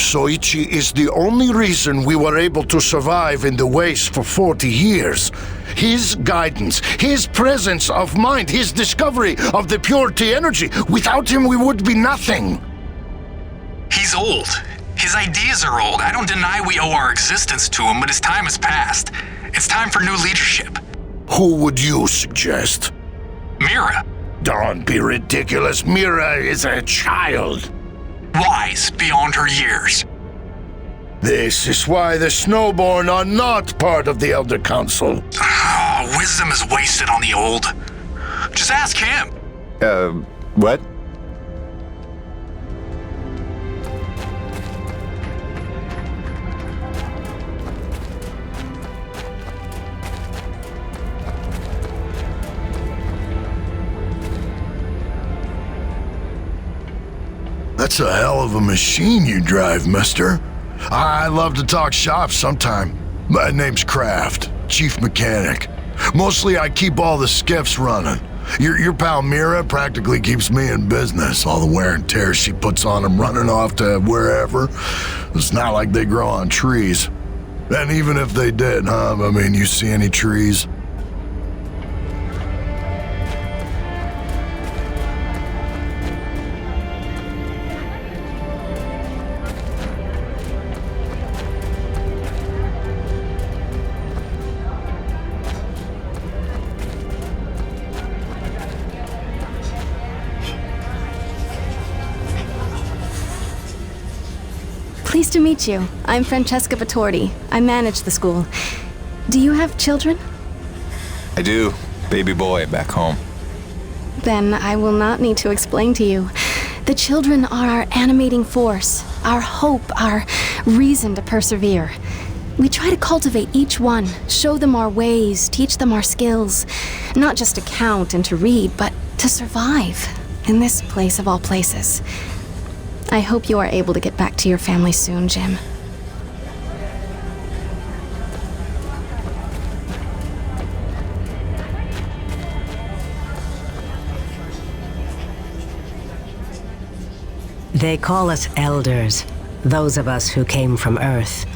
Soichi is the only reason we were able to survive in the waste for 40 years. His guidance, his presence of mind, his discovery of the pure Т-энергии. Without him, we would be nothing. He's old. His ideas are old. I don't deny we owe our existence to him, but his time has passed. It's time for new leadership. Who would you suggest? Mira. Don't be ridiculous. Mira is a child. Wise beyond her years. This is why the Snowborn are not part of the Elder Council. Wisdom is wasted on the old. Just ask him. What? That's a hell of a machine you drive, mister. I love to talk shop sometime. My name's Kraft, chief mechanic. Mostly I keep all the skiffs running. Your pal Mira practically keeps me in business. All the wear and tear she puts on them running off to wherever. It's not like they grow on trees. And even if they did, huh? I mean, you see any trees? Pleased to meet you. I'm Francesca Vittordi. I manage the school. Do you have children? I do. Baby boy back home. Then I will not need to explain to you. The children are our animating force, our hope, our reason to persevere. We try to cultivate each one, show them our ways, teach them our skills. Not just to count and to read, but to survive in this place of all places. I hope you are able to get back to your family soon, Jim. They call us elders, those of us who came from Earth.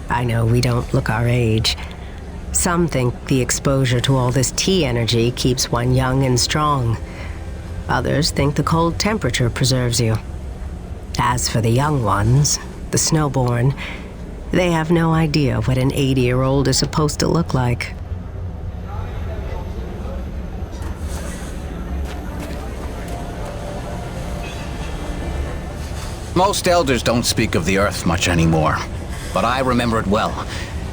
I know we don't look our age. Some think the exposure to all this Т-energy keeps one young and strong. Others think the cold temperature preserves you. As for the young ones, the Snowborn, they have no idea what an 80-year-old is supposed to look like. Most elders don't speak of the Earth much anymore, but I remember it well.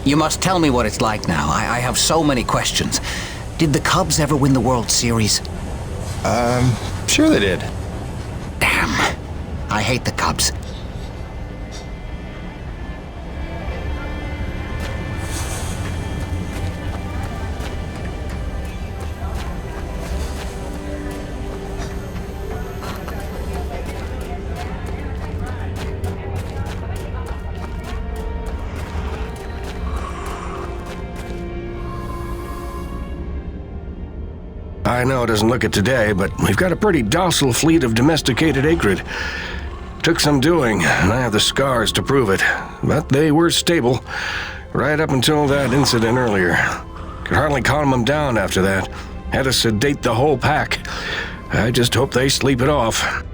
You must tell me what it's like now. I have so many questions. Did the Cubs ever win the World Series? Sure they did. Damn. I hate the Cubs. I know it doesn't look it today, but we've got a pretty docile fleet of domesticated acrid. Took some doing, and I have the scars to prove it. But they were stable, right up until that incident earlier. Could hardly calm them down after that. Had to sedate the whole pack. I just hope they sleep it off.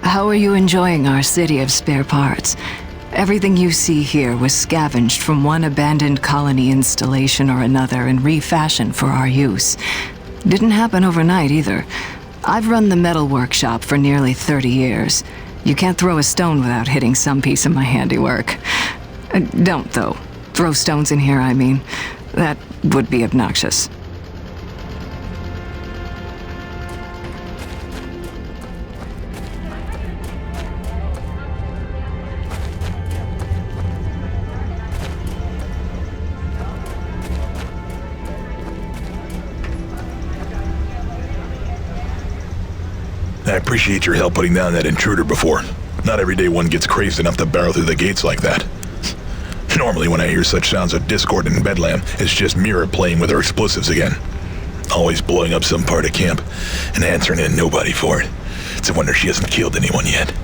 How are you enjoying our city of spare parts? Everything you see here was scavenged from one abandoned colony installation or another and refashioned for our use. Didn't happen overnight either. I've run the metal workshop for nearly 30 years. You can't throw a stone without hitting some piece of my handiwork. Don't, though. Throw stones in here, I mean. That would be obnoxious. I appreciate your help putting down that intruder before. Not every day one gets crazed enough to barrel through the gates like that. Normally when I hear such sounds of discord in Bedlam, it's just Mira playing with her explosives again. Always blowing up some part of camp, and answering to nobody for it. It's a wonder she hasn't killed anyone yet.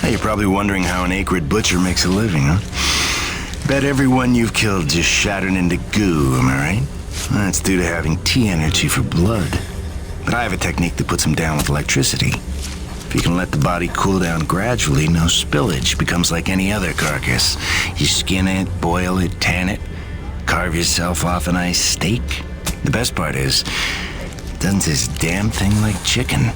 You're probably wondering how an acrid butcher makes a living, huh? Bet everyone you've killed just shattered into goo, am I right? That's due to having T-energy for blood. But I have a technique that puts them down with electricity. If you can let the body cool down gradually, no spillage. Becomes like any other carcass. You skin it, boil it, tan it, carve yourself off a nice steak. The best part is, it doesn't this damn thing like chicken.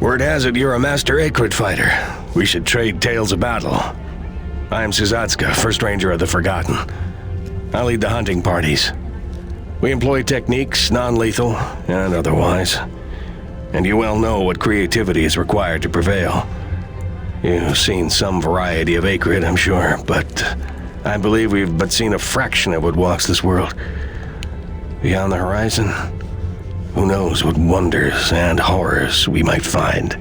Word has it you're a master acrid fighter. We should trade tales of battle. I'm Suzatska, First Ranger of the Forgotten. I lead the hunting parties. We employ techniques, non-lethal and otherwise. And you well know what creativity is required to prevail. You've seen some variety of acrid, I'm sure, but I believe we've but seen a fraction of what walks this world. Beyond the horizon, who knows what wonders and horrors we might find.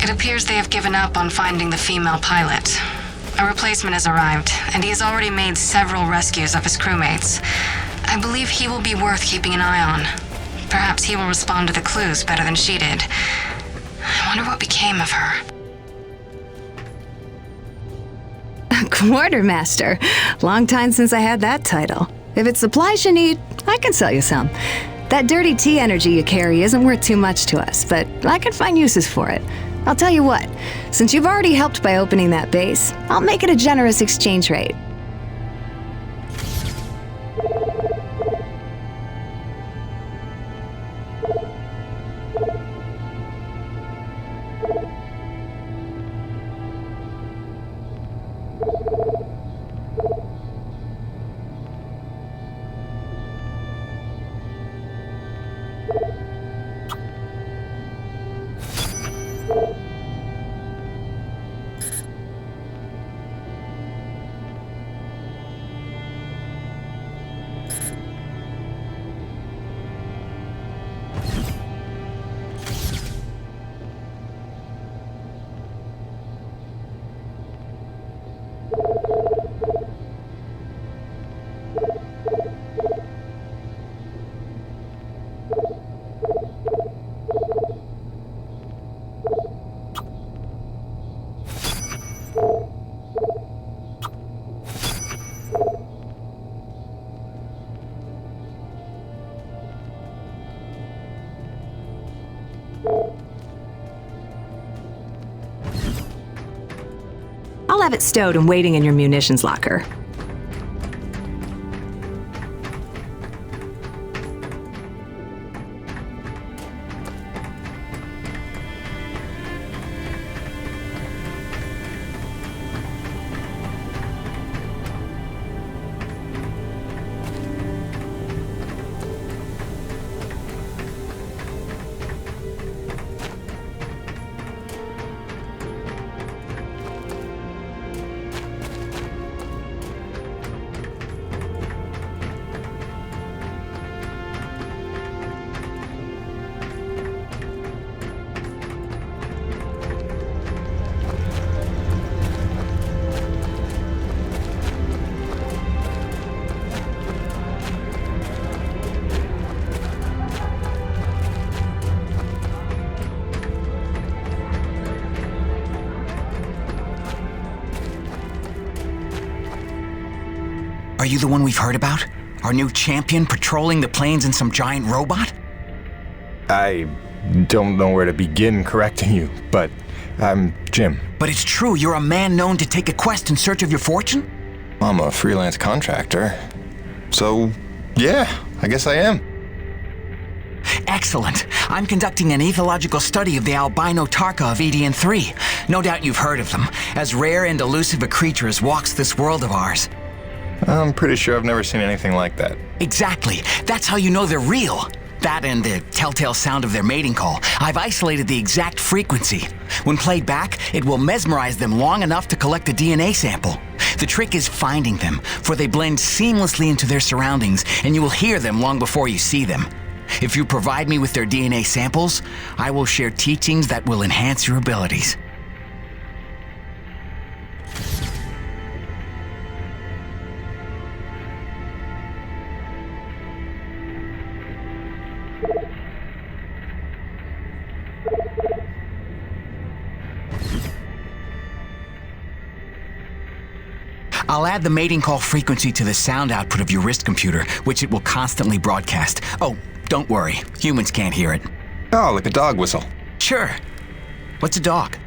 It appears they have given up on finding the female pilot. A replacement has arrived, and he has already made several rescues of his crewmates. I believe he will be worth keeping an eye on. Perhaps he will respond to the clues better than she did. I wonder what became of her. Quartermaster. Long time since I had that title. If it's supplies you need, I can sell you some. That dirty T-energy you carry isn't worth too much to us, but I can find uses for it. I'll tell you what, since you've already helped by opening that base, I'll make it a generous exchange rate. I'll have it stowed and waiting in your munitions locker. Are you the one we've heard about? Our new champion patrolling the plains in some giant robot? I don't know where to begin correcting you, but I'm Jim. But it's true, you're a man known to take a quest in search of your fortune? I'm a freelance contractor. So, yeah, I guess I am. Excellent. I'm conducting an ethological study of the albino tarka of E.D.N. 3. No doubt you've heard of them. As rare and elusive a creature as walks this world of ours. I'm pretty sure I've never seen anything like that. Exactly. That's how you know they're real. That and the telltale sound of their mating call. I've isolated the exact frequency. When played back, it will mesmerize them long enough to collect a DNA sample. The trick is finding them, for they blend seamlessly into their surroundings, and you will hear them long before you see them. If you provide me with their DNA samples, I will share teachings that will enhance your abilities. I'll add the mating call frequency to the sound output of your wrist computer, which it will constantly broadcast. Oh, don't worry. Humans can't hear it. Oh, like a dog whistle. Sure. What's a dog?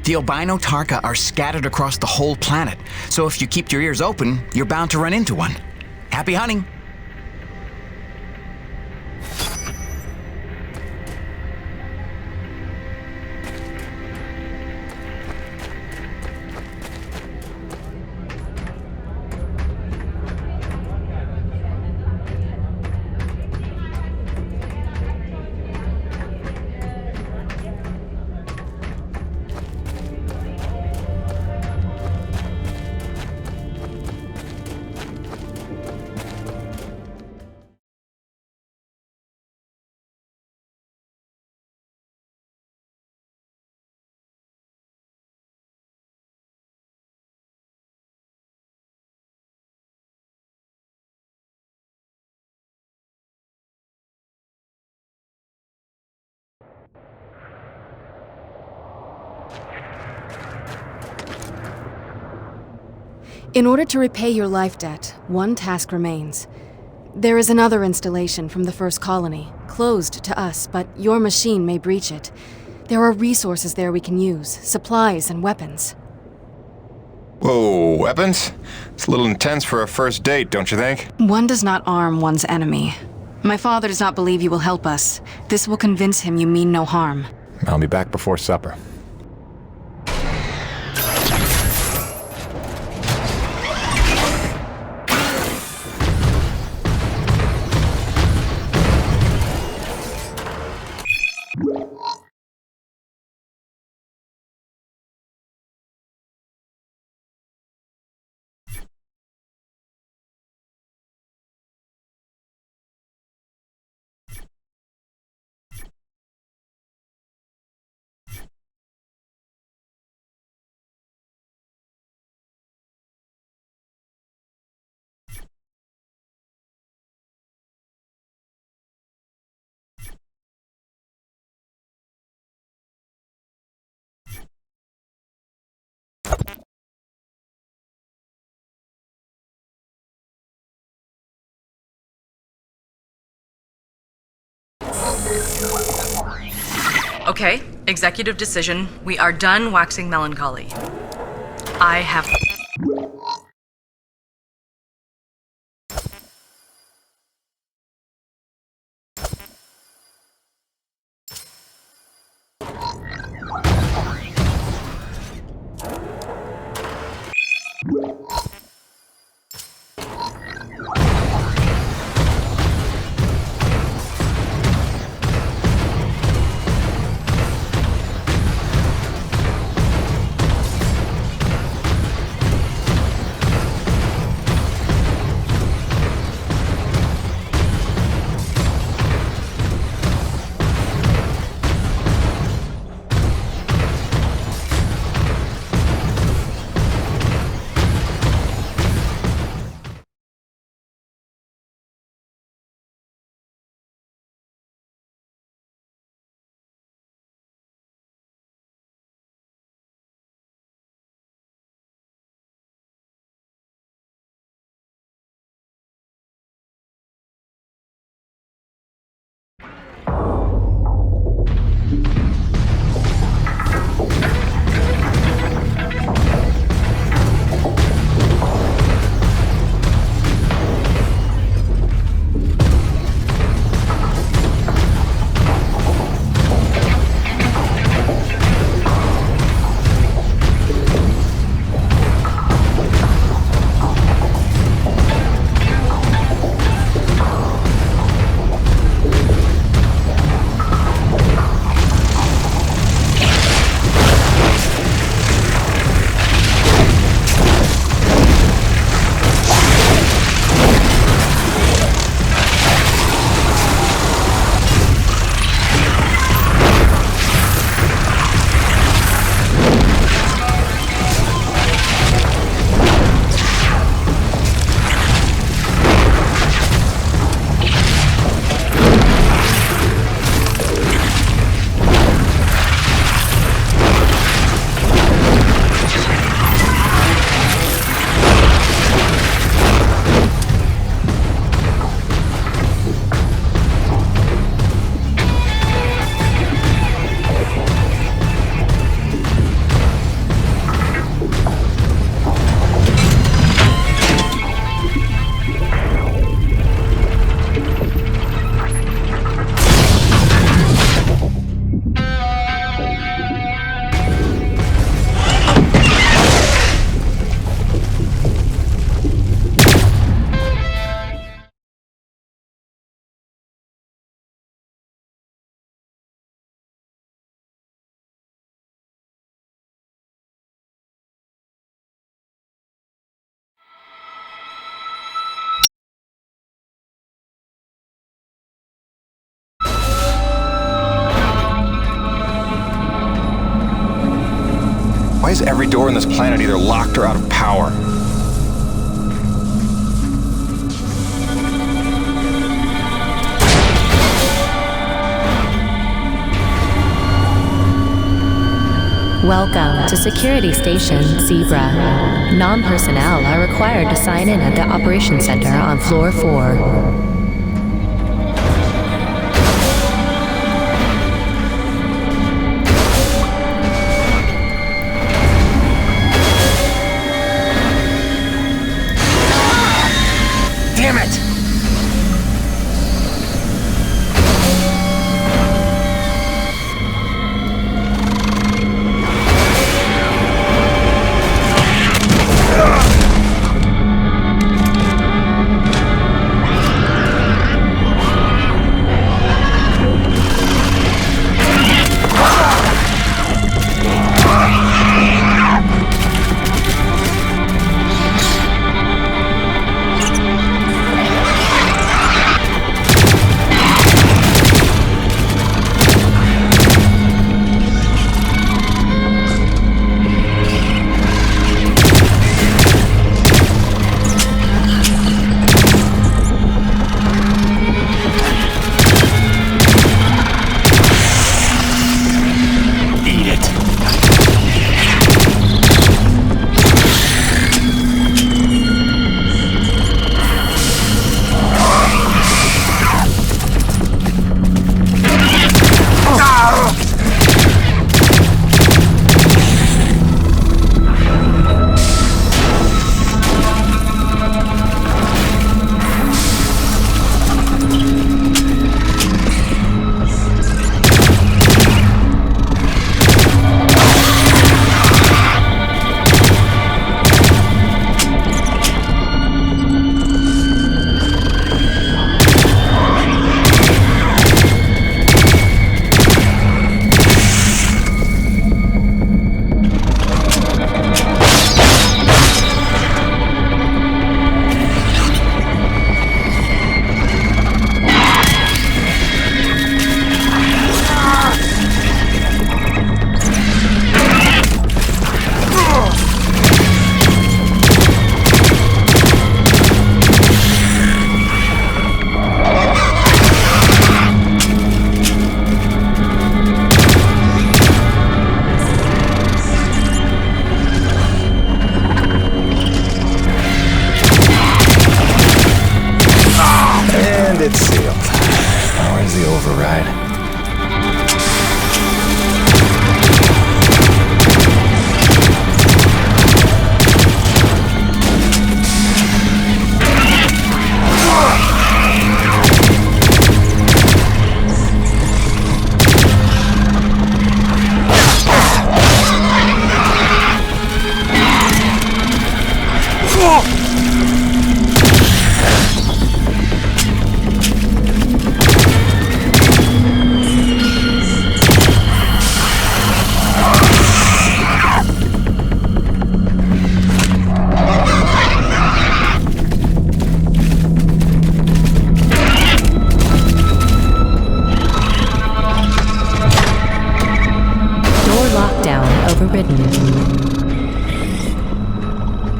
The albino tarka are scattered across the whole planet, so if you keep your ears open, you're bound to run into one. Happy hunting! In order to repay your life debt, one task remains. There is another installation from the first colony, closed to us, but your machine may breach it. There are resources there we can use, supplies and weapons. Whoa, weapons? It's a little intense for a first date, don't you think? One does not arm one's enemy. My father does not believe you will help us. This will convince him you mean no harm. I'll be back before supper. Okay, executive decision. We are done waxing melancholy. I have... is every door in this planet either locked or out of power? Welcome to Security Station Zebra. Non-personnel are required to sign in at the Operations Center on Floor 4. Damn it!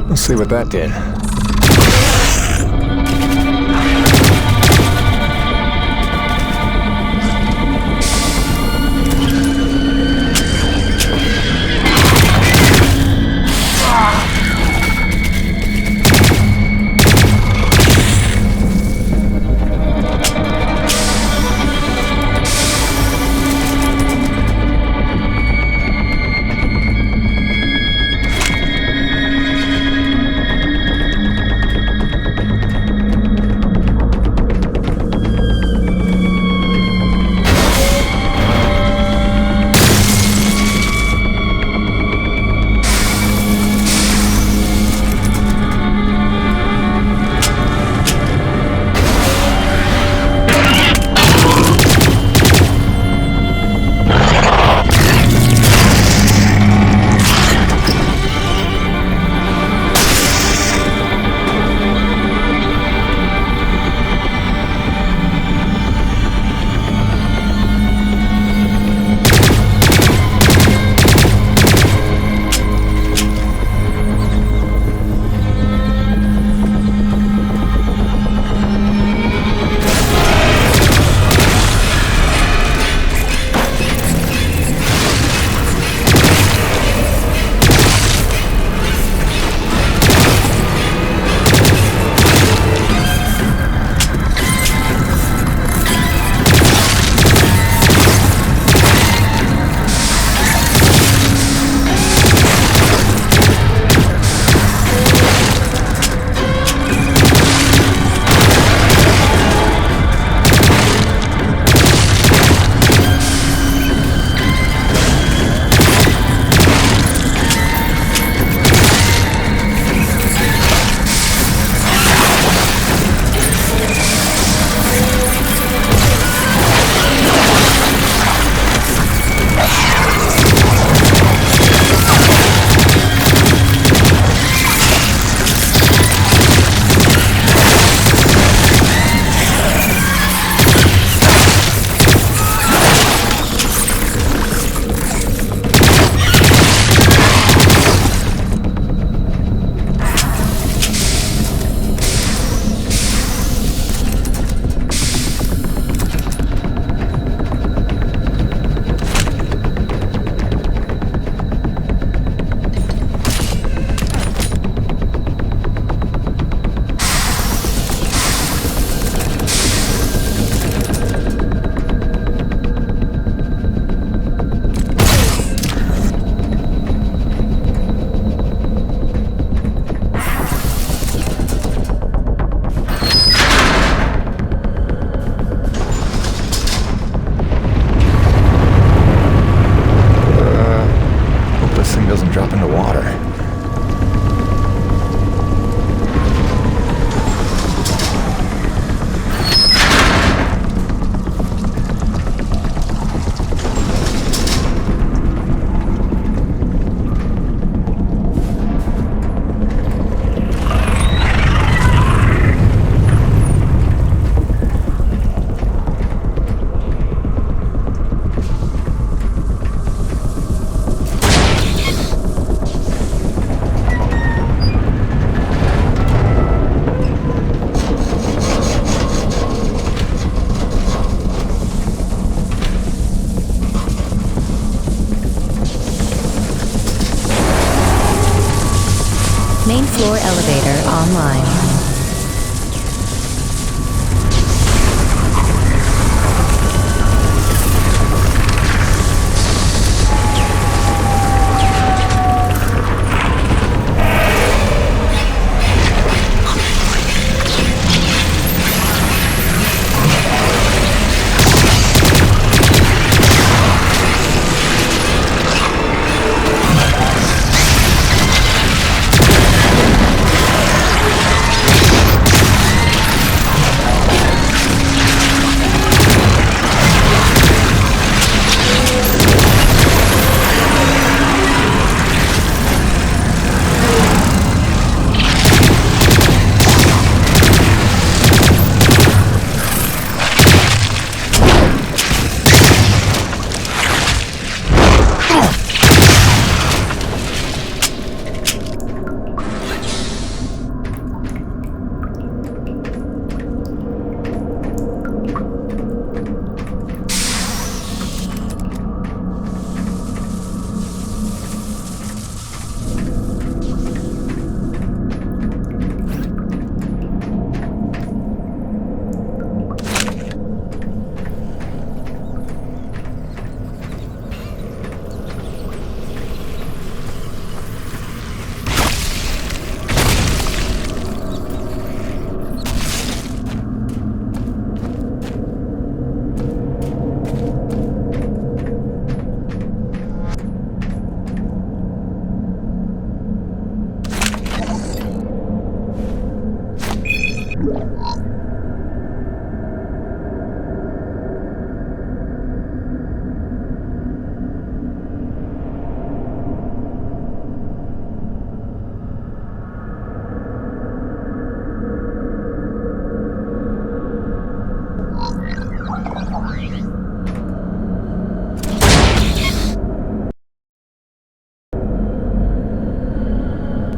Let's see what that did. Main floor elevator online.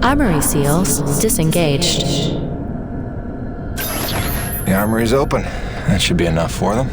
Armory seals disengaged. The armory's open. That should be enough for them.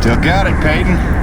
Still got it, Peyton.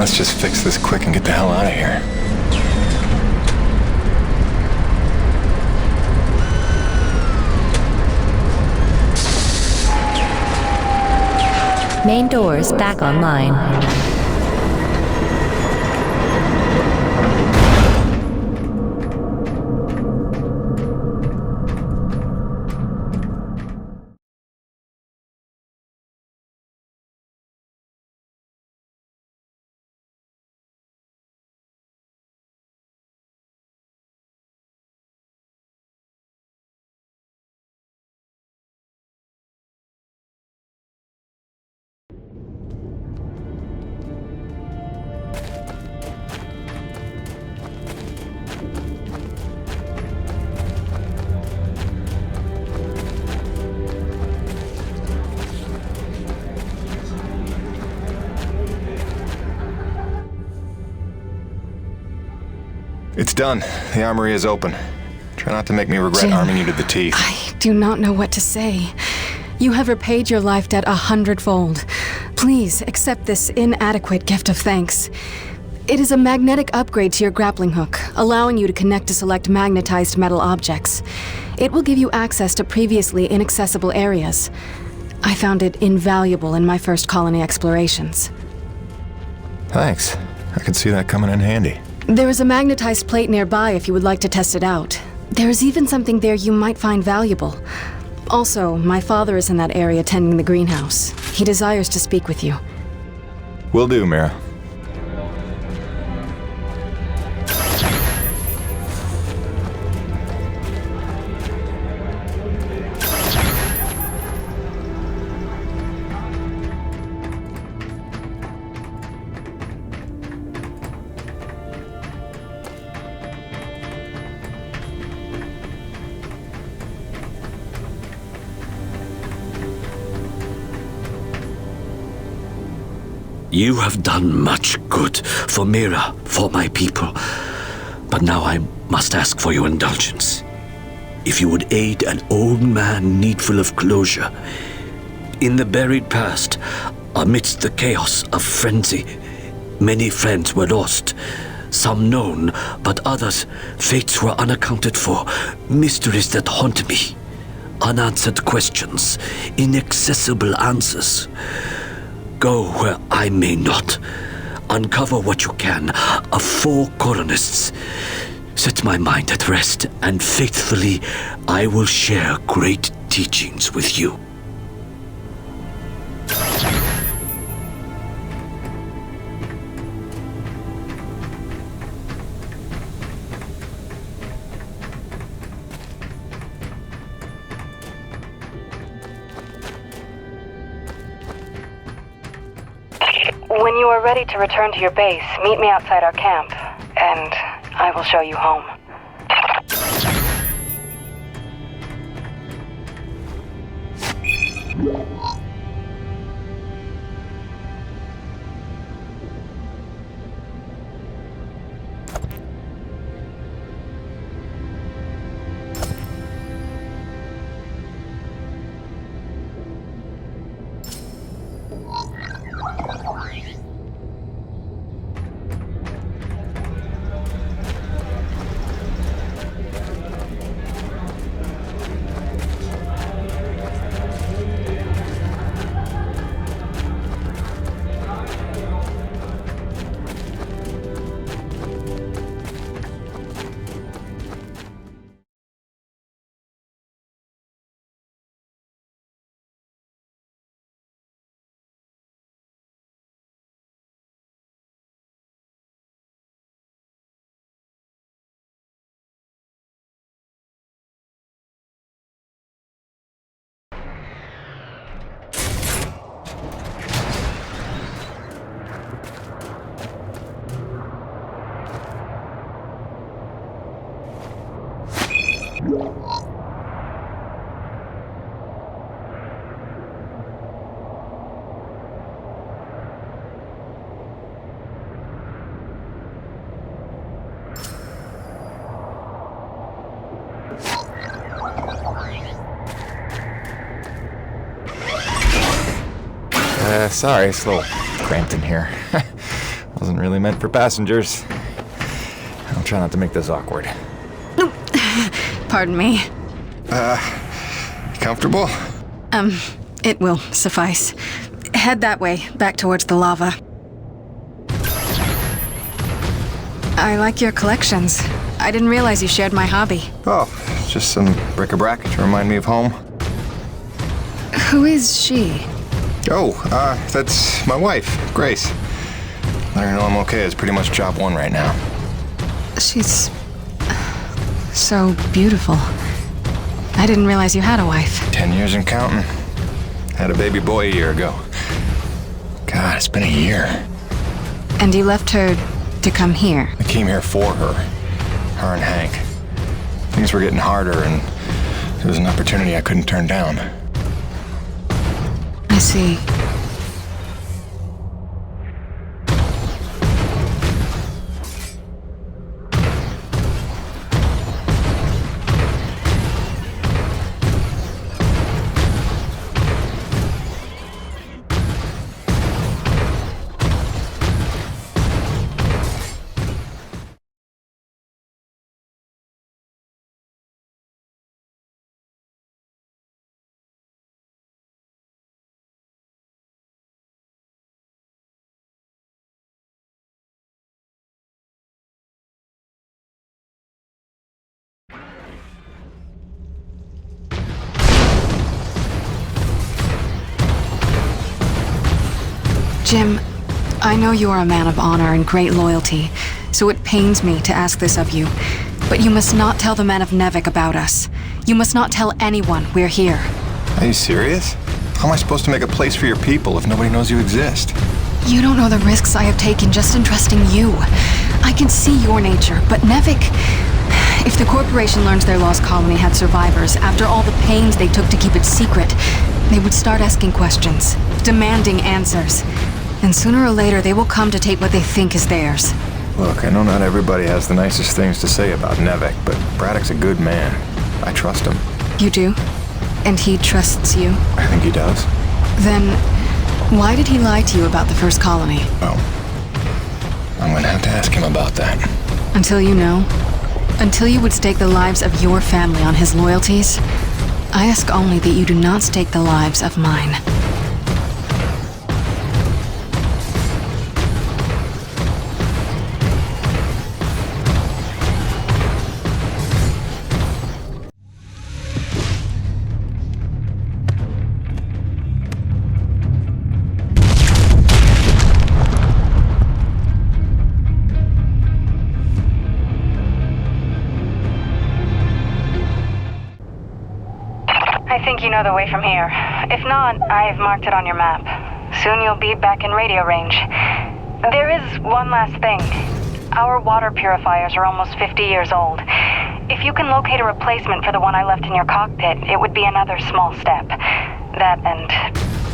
Let's just fix this quick and get the hell out of here. Main doors back online. It's done. The armory is open. Try not to make me regret Jim, arming you to the teeth. I do not know what to say. You have repaid your life debt 100-fold. Please accept this inadequate gift of thanks. It is a magnetic upgrade to your grappling hook, allowing you to connect to select magnetized metal objects. It will give you access to previously inaccessible areas. I found it invaluable in my first colony explorations. Thanks. I could see that coming in handy. There is a magnetized plate nearby if you would like to test it out. There is even something there you might find valuable. Also, my father is in that area tending the greenhouse. He desires to speak with you. Will do, Mira. You have done much good for Mira, for my people. But now I must ask for your indulgence. If you would aid an old man needful of closure. In the buried past, amidst the chaos of frenzy, many friends were lost. Some known, but others, fates were unaccounted for. Mysteries that haunt me. Unanswered questions, inaccessible answers. Go where I may not. Uncover what you can of 4 colonists. Set my mind at rest, and faithfully I will share great teachings with you. When you are ready to return to your base, meet me outside our camp, and I will show you home. Sorry, it's a little cramped in here. Wasn't really meant for passengers. I'll try not to make this awkward. Pardon me. Comfortable? It will suffice. Head that way, back towards the lava. I like your collections. I didn't realize you shared my hobby. Oh, just some bric-a-brac to remind me of home. Who is she? Oh, that's my wife, Grace. Let her know I'm okay. It's pretty much job one right now. She's so beautiful. I didn't realize you had a wife. 10 years and counting. Had a baby boy a year ago. God, it's been a year. And you left her to come here? I came here for her. Her and Hank. Things were getting harder, and it was an opportunity I couldn't turn down. I see. Jim, I know you are a man of honor and great loyalty, so it pains me to ask this of you. But you must not tell the men of Nevik about us. You must not tell anyone we're here. Are you serious? How am I supposed to make a place for your people if nobody knows you exist? You don't know the risks I have taken just in trusting you. I can see your nature, but Nevik... If the corporation learns their lost colony had survivors, after all the pains they took to keep it secret, they would start asking questions, demanding answers. And sooner or later, they will come to take what they think is theirs. Look, I know not everybody has the nicest things to say about Nevik, but Braddock's a good man. I trust him. You do? And he trusts you? I think he does. Then, why did he lie to you about the first colony? Oh. I'm gonna have to ask him about that. Until you know? Until you would stake the lives of your family on his loyalties? I ask only that you do not stake the lives of mine. I think you know the way from here. If not, I've marked it on your map. Soon you'll be back in radio range. There is one last thing. Our water purifiers are almost 50 years old. If you can locate a replacement for the one I left in your cockpit, it would be another small step. That and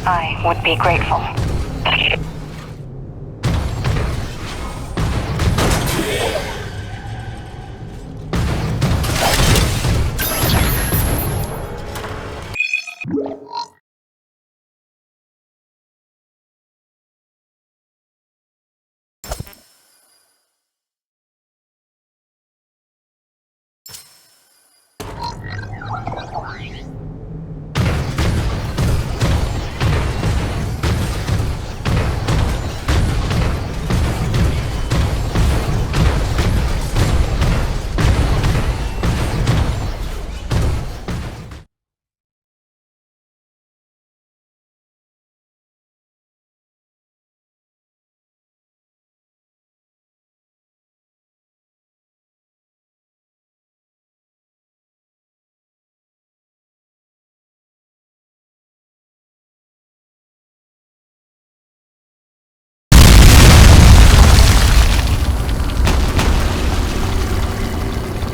I would be grateful.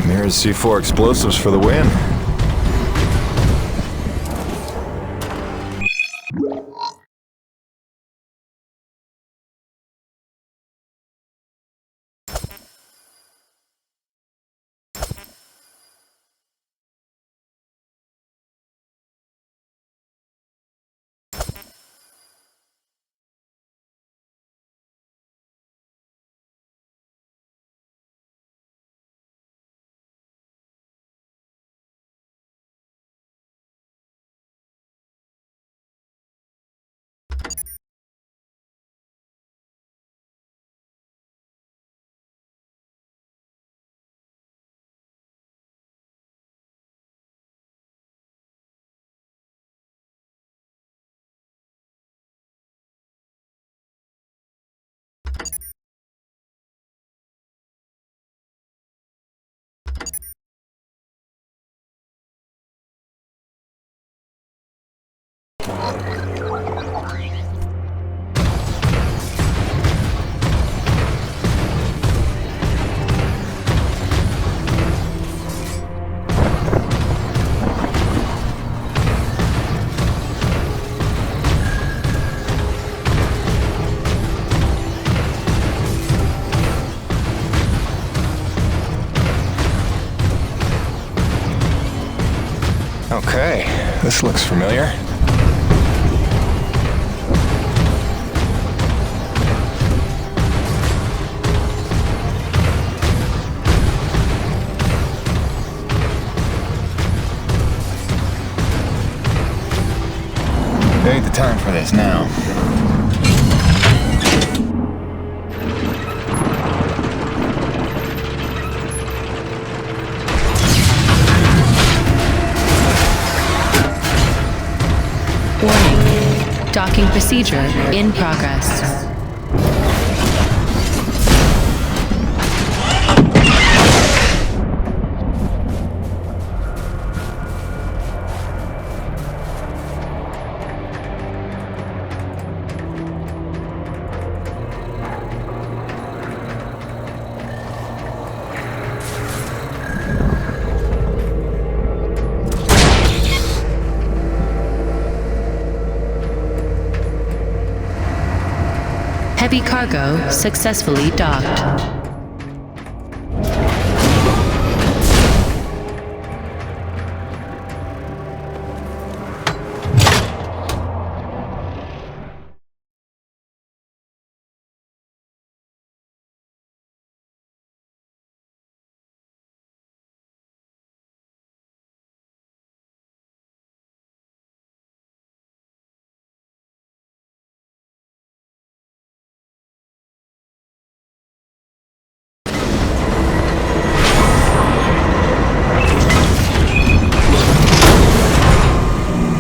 Here's C4 explosives for the win. Okay, this looks familiar. Ain't the time for this now. Warning. Docking procedure in progress. Heavy cargo successfully docked.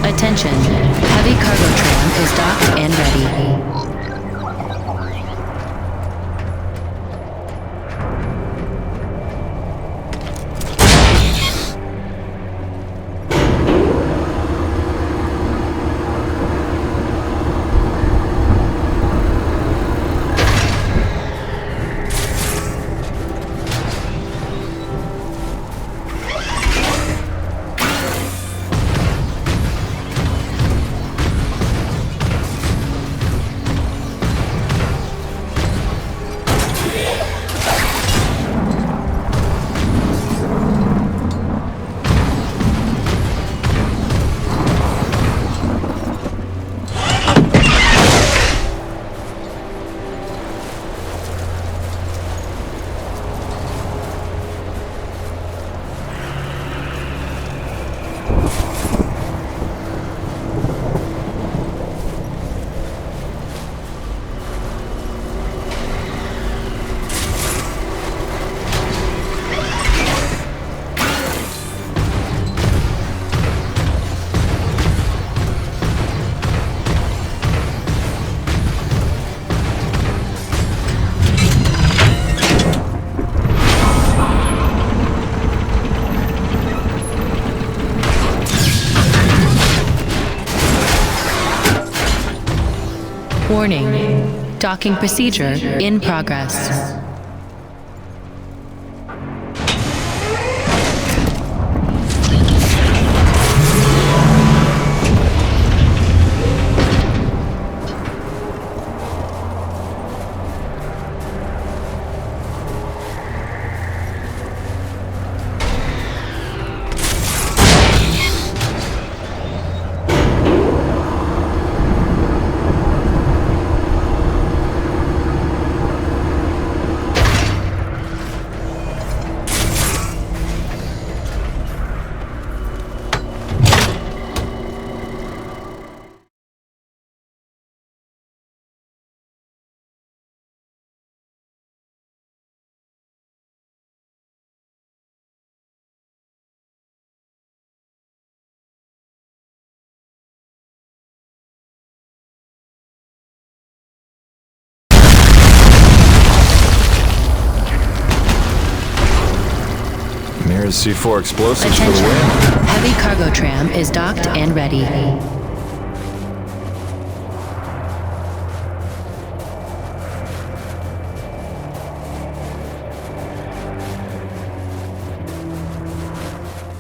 Attention, heavy cargo tram is docked and ready. Warning. Docking procedure in progress. Mirror's C4 explosives for the Attention. win. Heavy cargo tram is docked and ready.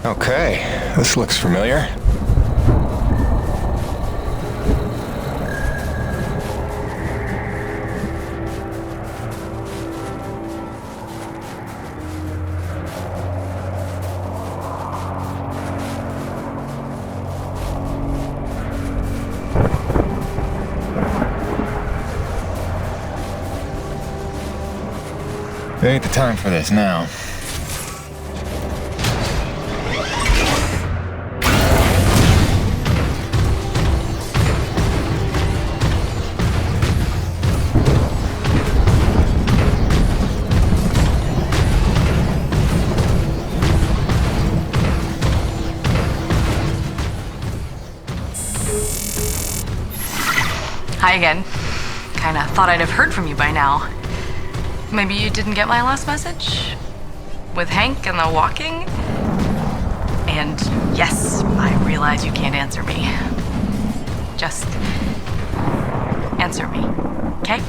Okay, this looks familiar. It ain't the time for this now. Hi again. Kinda thought I'd have heard from you by now. Maybe you didn't get my last message? With Hank and the walking? And yes, I realize you can't answer me. Just answer me, okay?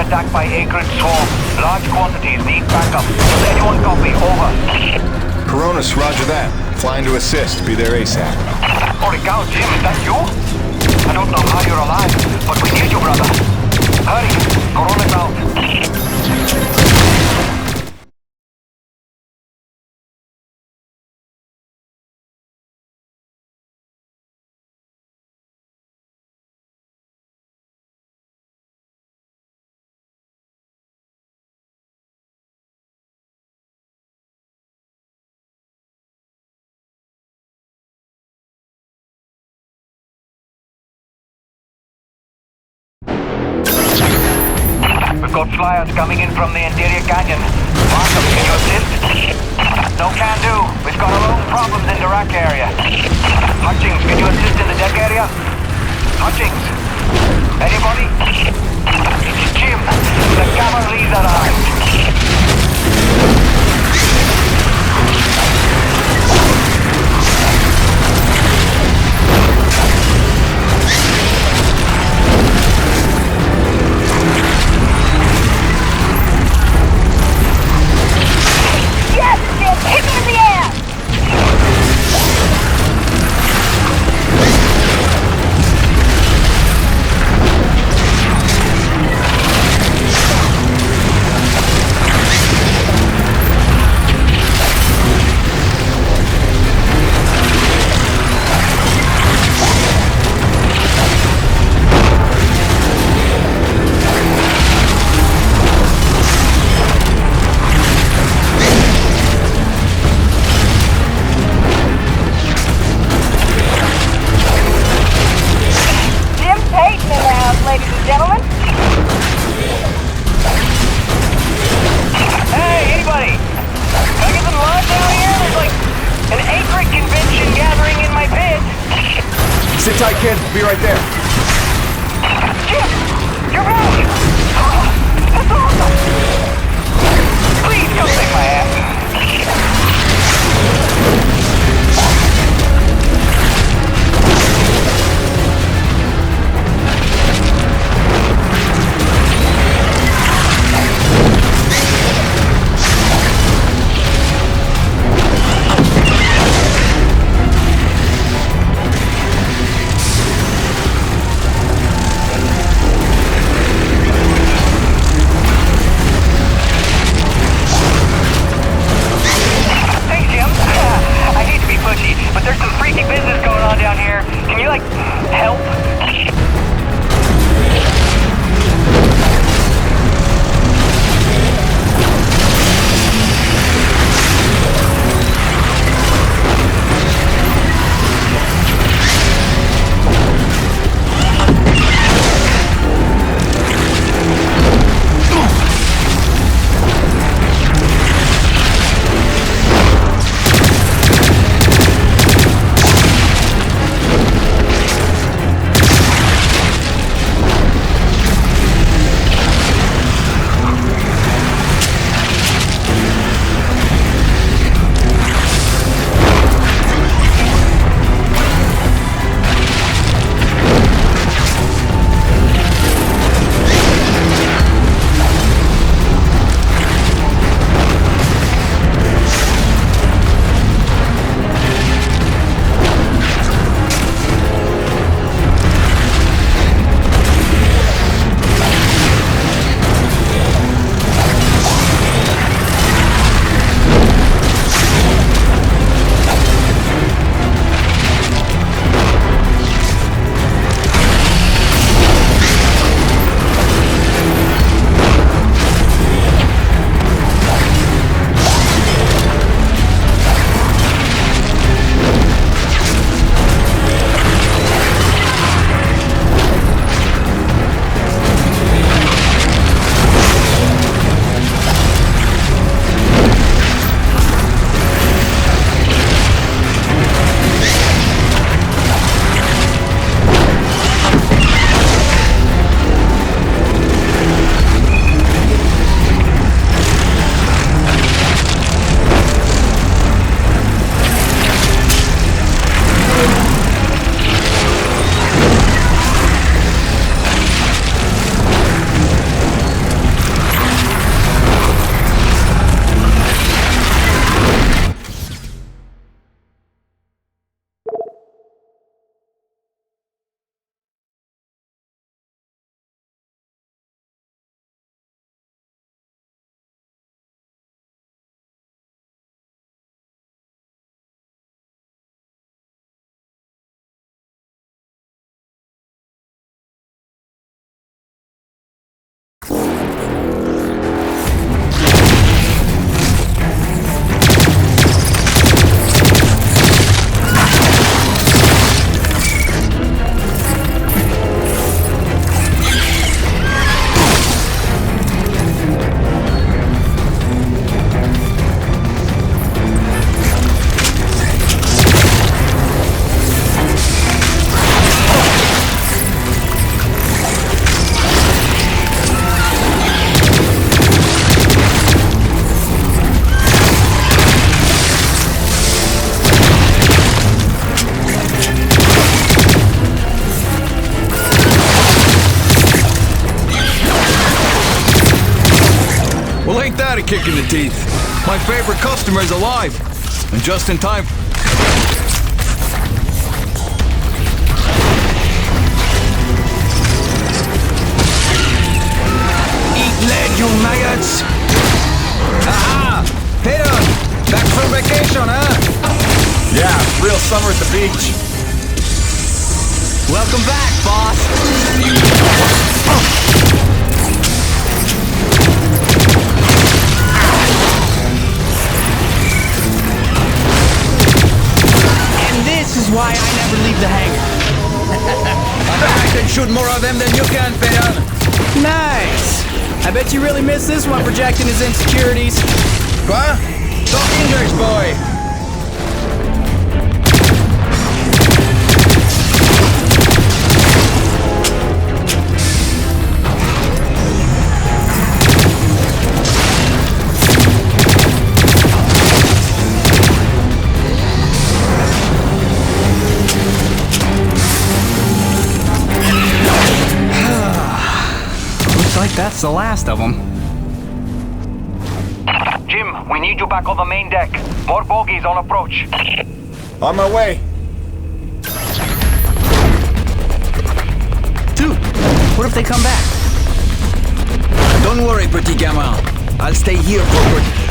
Attacked by acrid swarm. Large quantities need backup. Does anyone copy? Over. Coronis, roger that. Flying to assist. Be there ASAP. Holy cow, Jim, is that you? I don't know how you're alive, but we need you, brother. Hurry. Coronis out. We've got flyers coming in from the interior canyon. Markham, can you assist? No can do. We've got our own problems in the rack area. Hutchings, can you assist in the deck area? Hutchings? Anybody? Jim, the cavalry's arrived. Sit tight, kid. Be right there. Jim! You're back! That's awesome! Please come take my ass. But there's some freaky business going on down here. Can you, like, help? A kick in the teeth. My favorite customer's alive. And just in time. Eat lead, you maggots! Aha! Hey on! Back from vacation, huh? Yeah, real summer at the beach. Welcome back, boss! This is why I never leave the hangar. I can shoot more of them than you can, Peon. Nice! I bet you really miss this one projecting his insecurities. What? Talk English, boy! that's the last of them. Jim, we need you back on the main deck. More bogies on approach. On my way. Dude, what if they come back? Don't worry, petit gamin. I'll stay here for...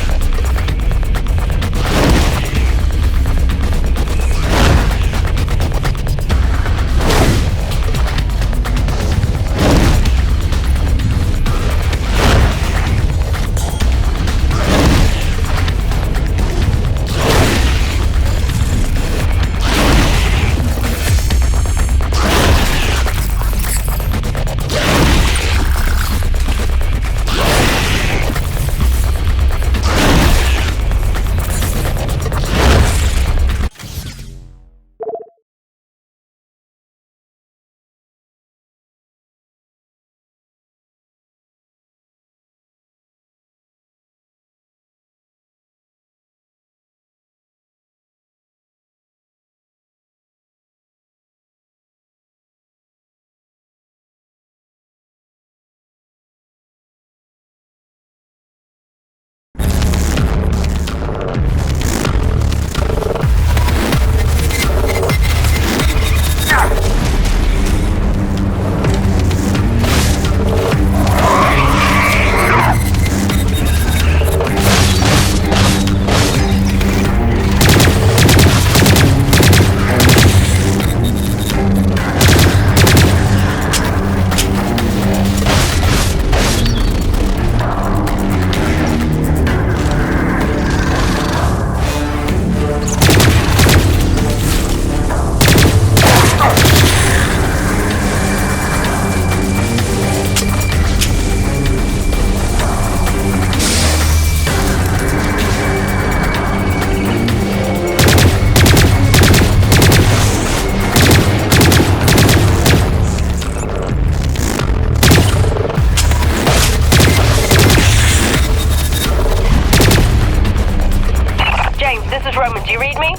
Do you read me?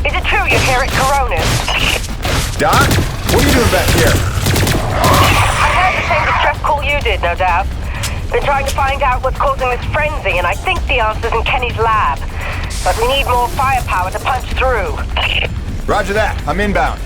Is it true you're here at Corona's? Doc? What are you doing back here? I heard the same distress call you did, no doubt. Been trying to find out what's causing this frenzy, and I think the answer's in Kenny's lab. But we need more firepower to punch through. Roger that. I'm inbound.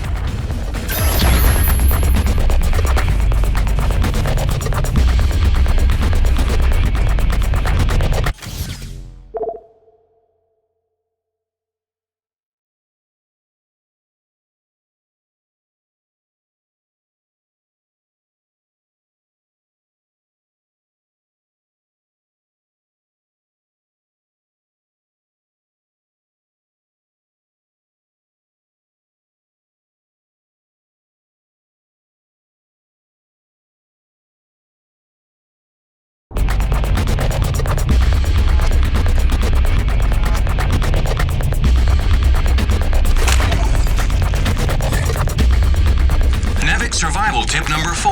Survival tip number 4.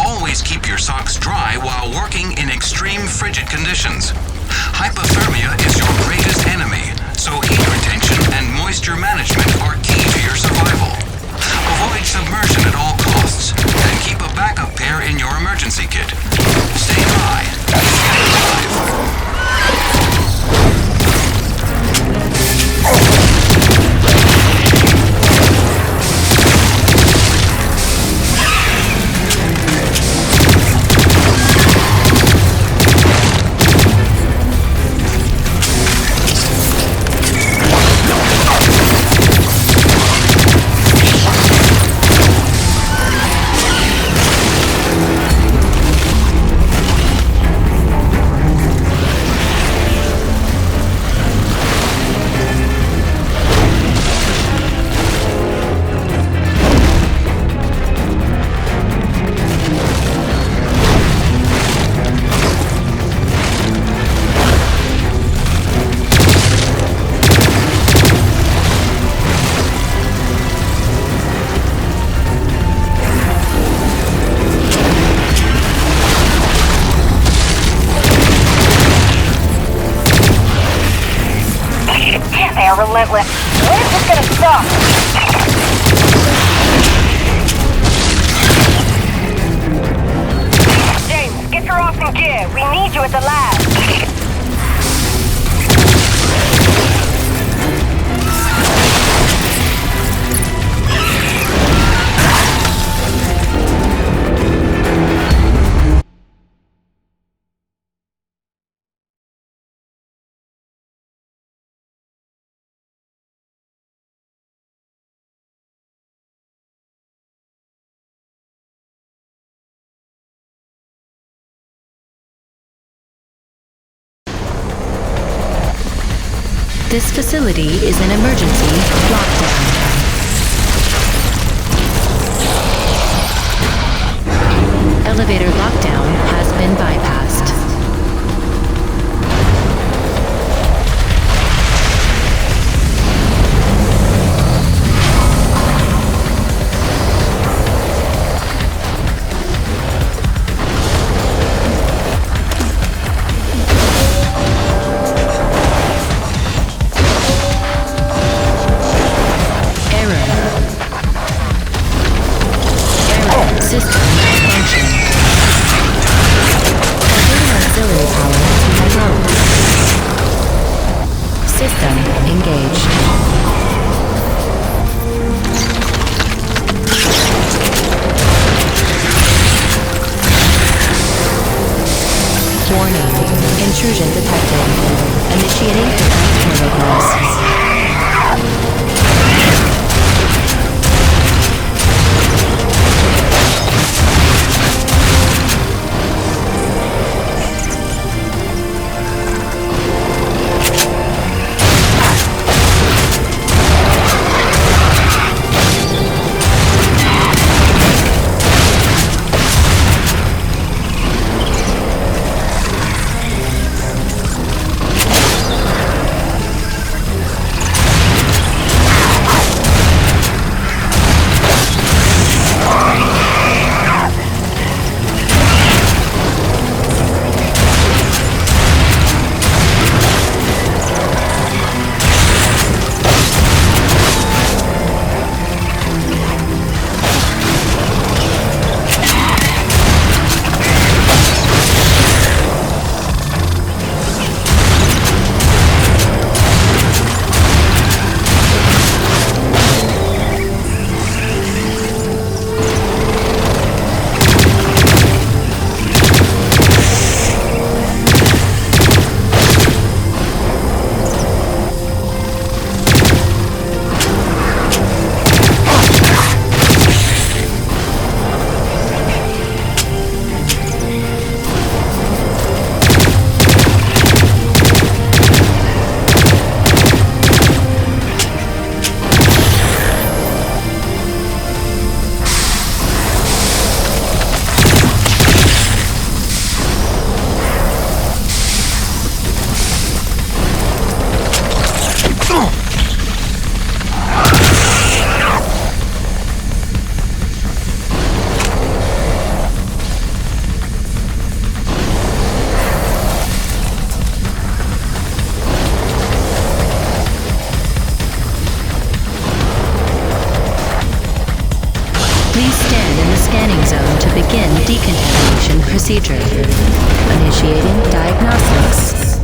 Always keep your socks dry while working in extreme frigid conditions. Hypothermia is your greatest enemy, so heat retention and moisture management are key to your survival. Avoid submersion at all costs, and keep a backup pair in your emergency kit. Stay dry. Stay alive. Relentless. When is this gonna stop? James, get your in gear. We need you at the lab. This facility is an emergency lockdown. Elevator lockdown has been bypassed. Intrusion detected. Initiating defense protocols. Decontamination procedure. Initiating diagnostics.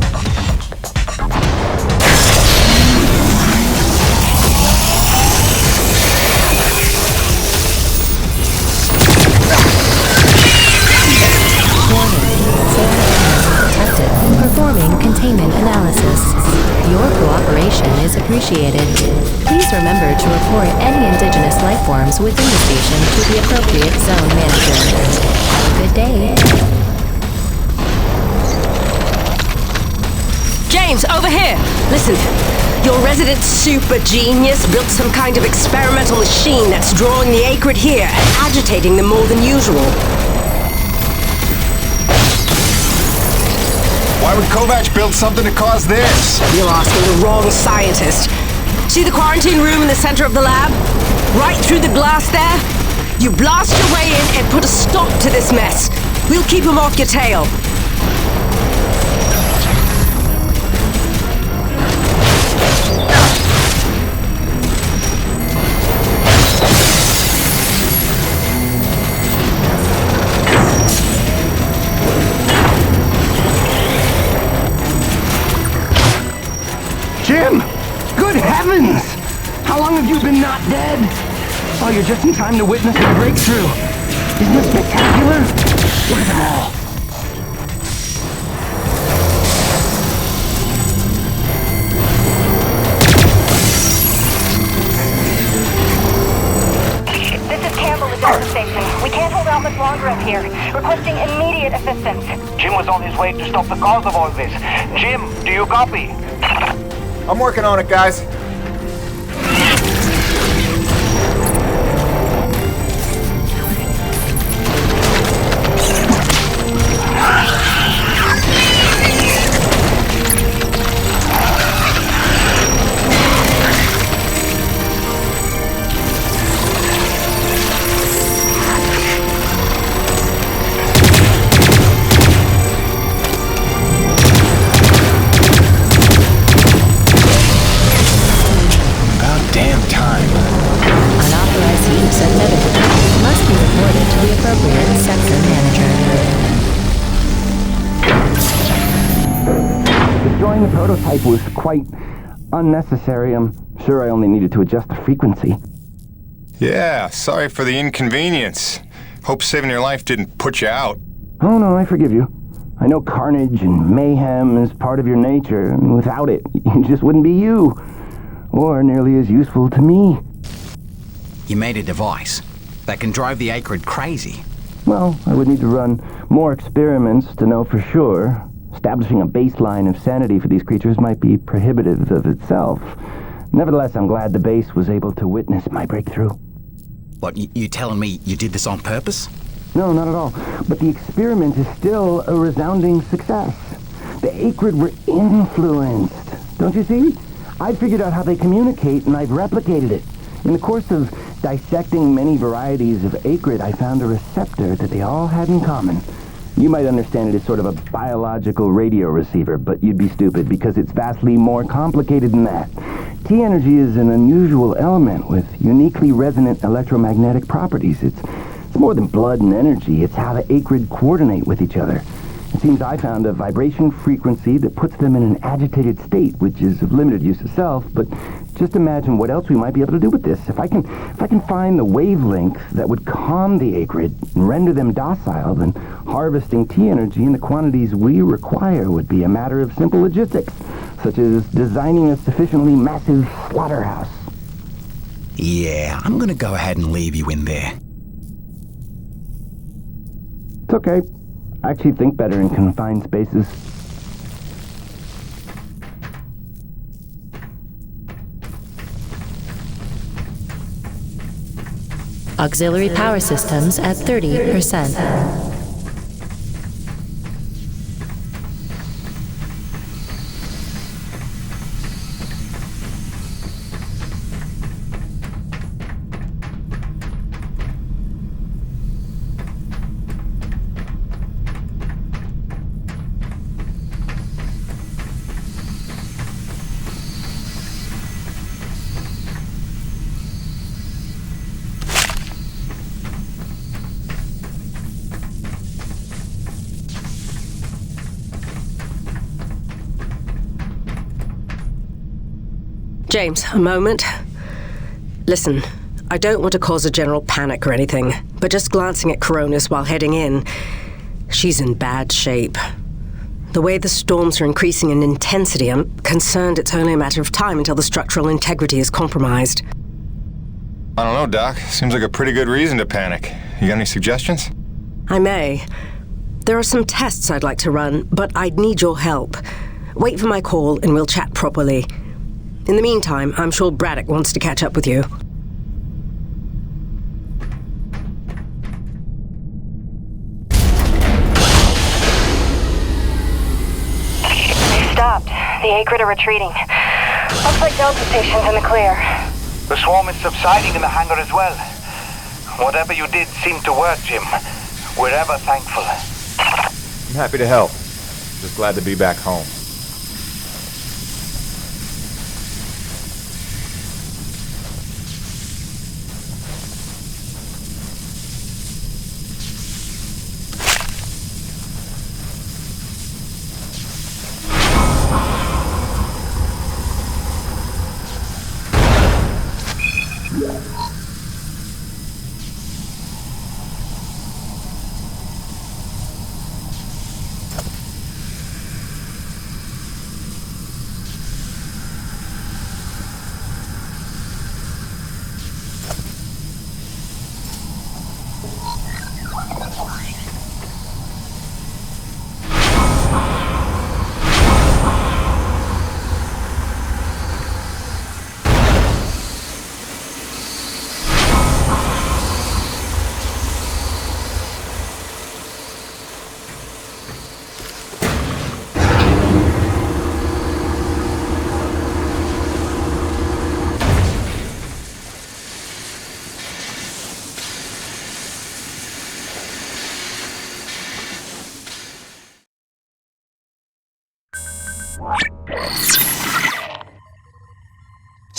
Detected. Performing containment analysis. Your cooperation is appreciated. Please remember to report any indigenous life forms within the station to the appropriate zone manager. Have a good day. James, over here! Listen, your resident super genius built some kind of experimental machine that's drawing the acrid here, agitating them more than usual. Why would Kovac build something to cause this? You're asking the wrong scientist. See the quarantine room in the center of the lab? Right through the glass there? You blast your way in and put a stop to this mess. We'll keep him off your tail. heavens! How long have you been not dead? Oh, you're just in time to witness the breakthrough. Isn't this spectacular? Look at them all. This is Campbell at Delta Station. We can't hold out much longer up here. Requesting immediate assistance. Jim was on his way to stop the cause of all this. Jim, do you copy? I'm working on it, guys. Destroying the prototype was quite unnecessary. I'm sure I only needed to adjust the frequency. Yeah, sorry for the inconvenience. Hope saving your life didn't put you out. Oh no, I forgive you. I know carnage and mayhem is part of your nature, and without it, you just wouldn't be you. Or nearly as useful to me. You made a device that can drive the Acrid crazy. Well, I would need to run more experiments to know for sure. Establishing a baseline of sanity for these creatures might be prohibitive of itself. Nevertheless, I'm glad the base was able to witness my breakthrough. What, you telling me you did this on purpose? No, not at all. But the experiment is still a resounding success. The Acrid were influenced. Don't you see? I figured out how they communicate, and I've replicated it. In the course of dissecting many varieties of Acrid, I found a receptor that they all had in common. You might understand it as sort of a biological radio receiver, but you'd be stupid because it's vastly more complicated than that. T-energy is an unusual element with uniquely resonant electromagnetic properties. It's more than blood and energy. It's how the Acrid coordinate with each other. It seems I found a vibration frequency that puts them in an agitated state, which is of limited use itself, but just imagine what else we might be able to do with this. If I can find the wavelength that would calm the Acrid and render them docile, then harvesting T-energy in the quantities we require would be a matter of simple logistics, such as designing a sufficiently massive slaughterhouse. Yeah, I'm gonna go ahead and leave you in there. It's okay. I actually think better in confined spaces. Auxiliary power systems at 30%. James, a moment. Listen, I don't want to cause a general panic or anything, but just glancing at Coronis while heading in, she's in bad shape. The way the storms are increasing in intensity, I'm concerned it's only a matter of time until the structural integrity is compromised. I don't know, Doc. Seems like a pretty good reason to panic. You got any suggestions? I may. There are some tests I'd like to run, but I'd need your help. Wait for my call and we'll chat properly. In the meantime, I'm sure Braddock wants to catch up with you. They stopped. The Acrid are retreating. Looks like Delta Station's in the clear. The swarm is subsiding in the hangar as well. Whatever you did seemed to work, Jim. We're ever thankful. I'm happy to help. Just glad to be back home.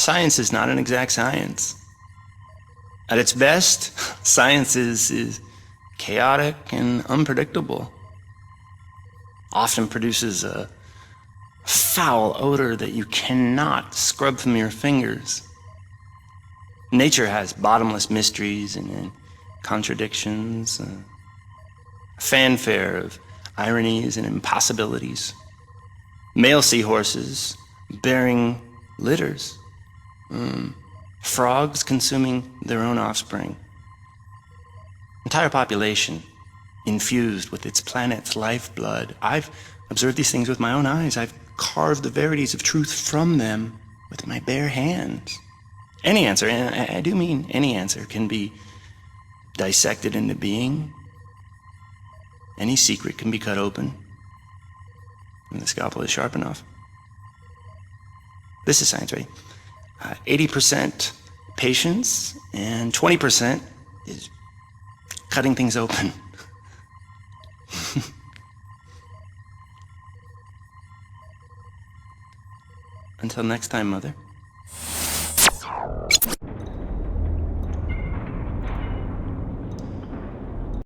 Science is not an exact science. At its best, science is chaotic and unpredictable. Often produces a foul odor that you cannot scrub from your fingers. Nature has bottomless mysteries and contradictions, a fanfare of ironies and impossibilities. Male seahorses bearing litters. Frogs consuming their own offspring. Entire population infused with its planet's lifeblood. I've observed these things with my own eyes. I've carved the verities of truth from them with my bare hands. Any answer, and I do mean any answer, can be dissected into being. Any secret can be cut open when the scalpel is sharp enough. This is science, right? 80% patience and 20% is cutting things open. Until next time, Mother.